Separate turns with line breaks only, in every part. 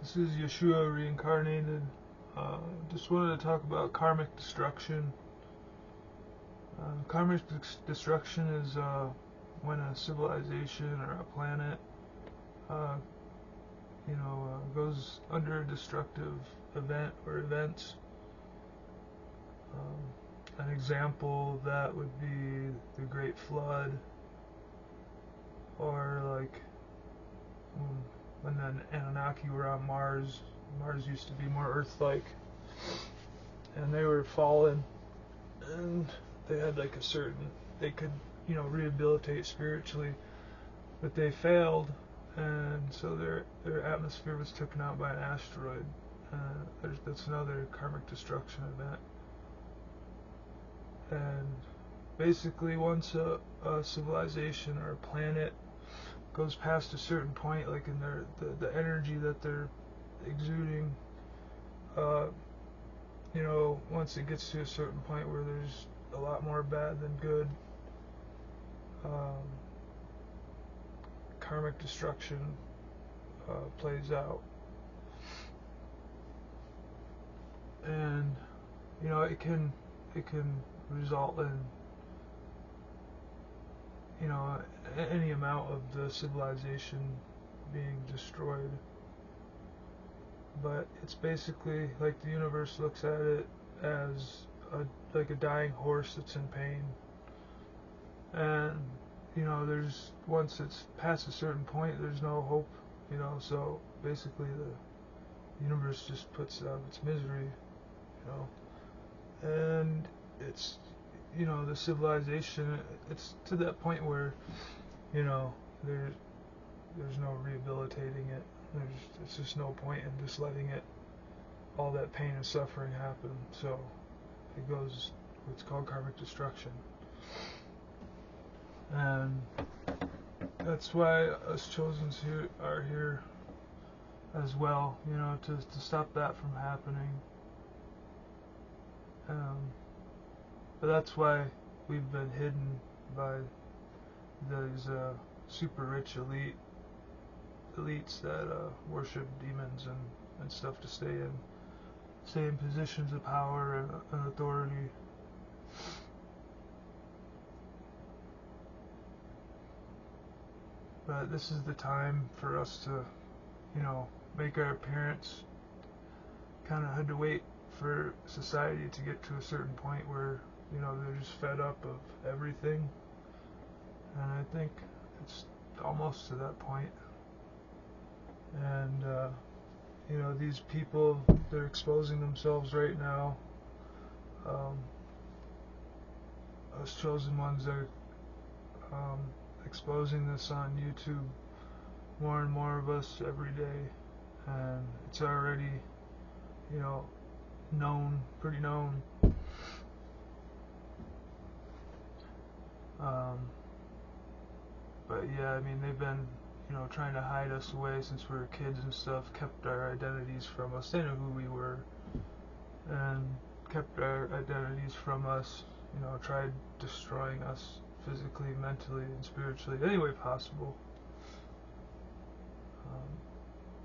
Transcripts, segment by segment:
This is Yeshua-reincarnated. Just wanted to talk about karmic destruction. Karmic destruction is when a civilization or a planet, goes under a destructive event or events. An example of that would be the Great Flood, or like when the Anunnaki were on Mars. Mars used to be more Earth-like, and they were fallen, and they had like they could, rehabilitate spiritually, but they failed, and so their atmosphere was taken out by an asteroid. That's another karmic destruction event. And basically, once a civilization or a planet goes past a certain point, like in the energy that they're exuding, once it gets to a certain point where there's a lot more bad than good, karmic destruction plays out. And it can result in any amount of the civilization being destroyed. But it's basically like the universe looks at it as like a dying horse that's in pain, and once it's past a certain point, there's no hope, so basically the universe just puts out its misery, and it's the civilization, it's to that point where there's no rehabilitating it. It's just no point in just letting all that pain and suffering happen. So it goes what's called karmic destruction, and that's why us chosens are here as well, to stop that from happening. But that's why we've been hidden by these super rich elites that worship demons and stuff to stay in positions of power and authority. But this is the time for us to make our appearance. Kind of had to wait for society to get to a certain point where they're just fed up of everything, and I think it's almost to that point. And these people, they're exposing themselves right now. Us chosen ones are exposing this on YouTube, more and more of us every day, and it's already pretty known. But yeah, they've been trying to hide us away since we were kids and stuff, kept our identities from us. They knew who we were, and kept our identities from us, tried destroying us physically, mentally, and spiritually any way possible.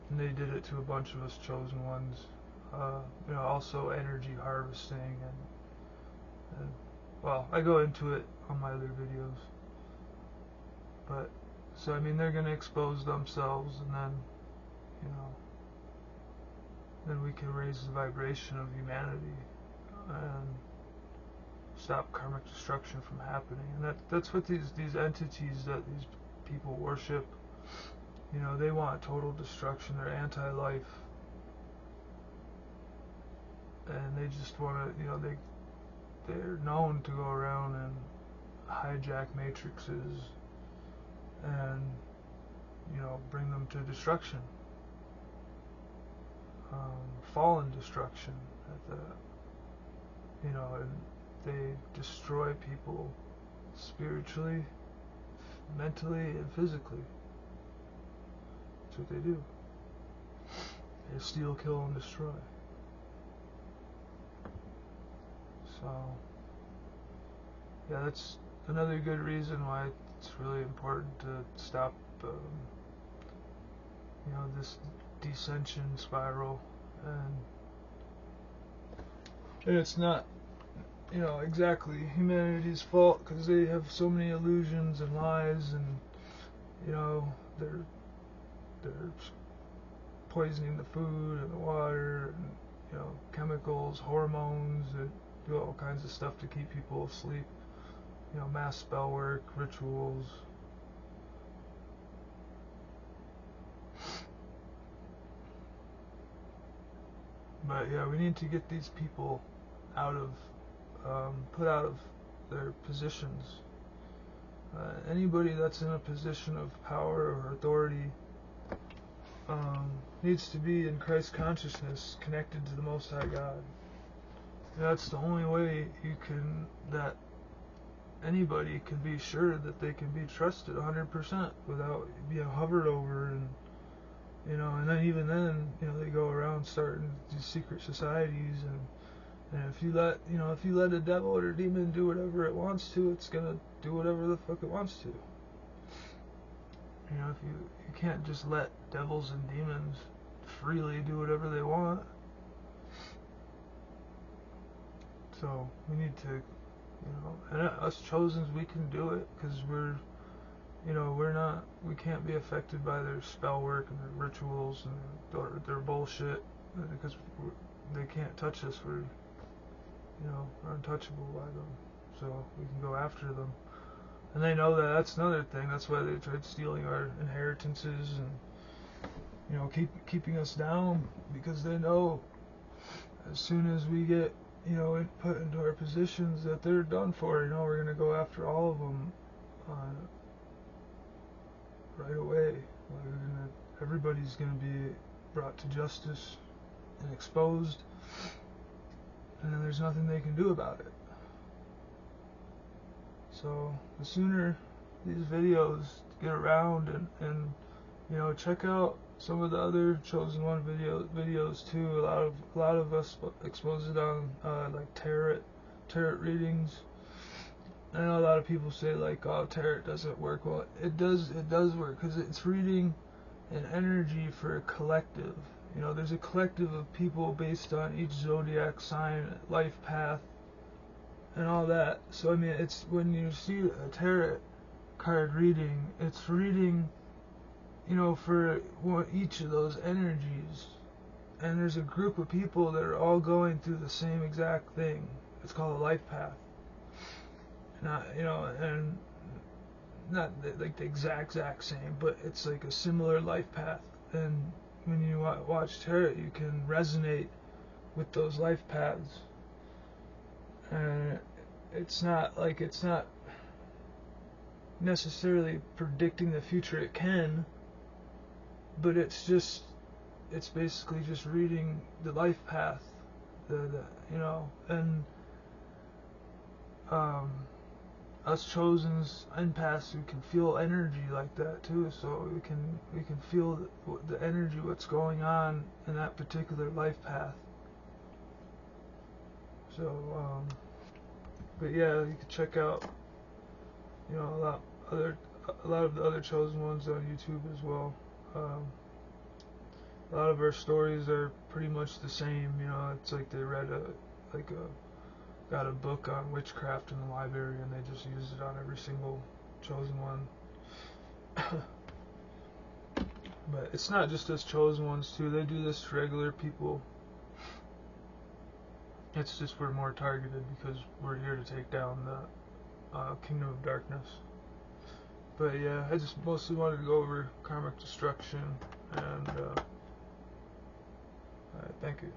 And they did it to a bunch of us chosen ones. Also energy harvesting, and well, I go into it on my other videos. But so they're gonna expose themselves, and then we can raise the vibration of humanity and stop karmic destruction from happening. And that's what these entities that these people worship, they want total destruction. They're anti-life, and they just want to, they're known to go around and hijack matrices and bring them to destruction, fallen destruction and they destroy people spiritually, mentally, and physically. That's what they do. They steal, kill, and destroy. So yeah, that's another good reason why it's really important to stop descension spiral, and it's not, exactly humanity's fault, because they have so many illusions and lies, and they're poisoning the food and the water, and chemicals, hormones that do all kinds of stuff to keep people asleep. Mass spell work, rituals. But yeah, we need to get these people put out of their positions. Anybody that's in a position of power or authority needs to be in Christ consciousness, connected to the Most High God. And that's the only way that anybody can be sure that they can be trusted 100% without being hovered over, and and then even then, they go around starting these secret societies, and if you let a devil or a demon do whatever it wants to, it's gonna do whatever the fuck it wants to. If you can't just let devils and demons freely do whatever they want. So we need to, and us chosens, we can do it, because we can't be affected by their spell work and their rituals and their bullshit, because they can't touch us. We're untouchable by them, so we can go after them. And they know that. That's another thing. That's why they tried stealing our inheritances and keeping us down, because they know as soon as we get put into our positions that they're done for. We're gonna go after all of them right away. Everybody's gonna be brought to justice and exposed, and then there's nothing they can do about it. So the sooner these videos get around, and check out some of the other Chosen One videos too. A lot of us expose it on like tarot readings. I know a lot of people say like, oh, tarot doesn't work. Well, it does work, because it's reading an energy for a collective. There's a collective of people based on each zodiac sign, life path, and all that. So it's when you see a tarot card reading, it's reading for each of those energies, and there's a group of people that are all going through the same exact thing. It's called a life path. And not like the exact same, but it's like a similar life path. And when you watch tarot, you can resonate with those life paths. And it's not necessarily predicting the future. It can, but it's basically just reading the life path, and us chosens, empaths, we can feel energy like that too. So we can feel the energy, what's going on in that particular life path. So, but yeah, you can check out, a lot of the other Chosen Ones on YouTube as well. A lot of our stories are pretty much the same. It's like they read got a book on witchcraft in the library, and they just used it on every single Chosen One. But it's not just us Chosen Ones too. They do this to regular people. It's just we're more targeted because we're here to take down the Kingdom of Darkness. But yeah, I just mostly wanted to go over karmic destruction, and thank you.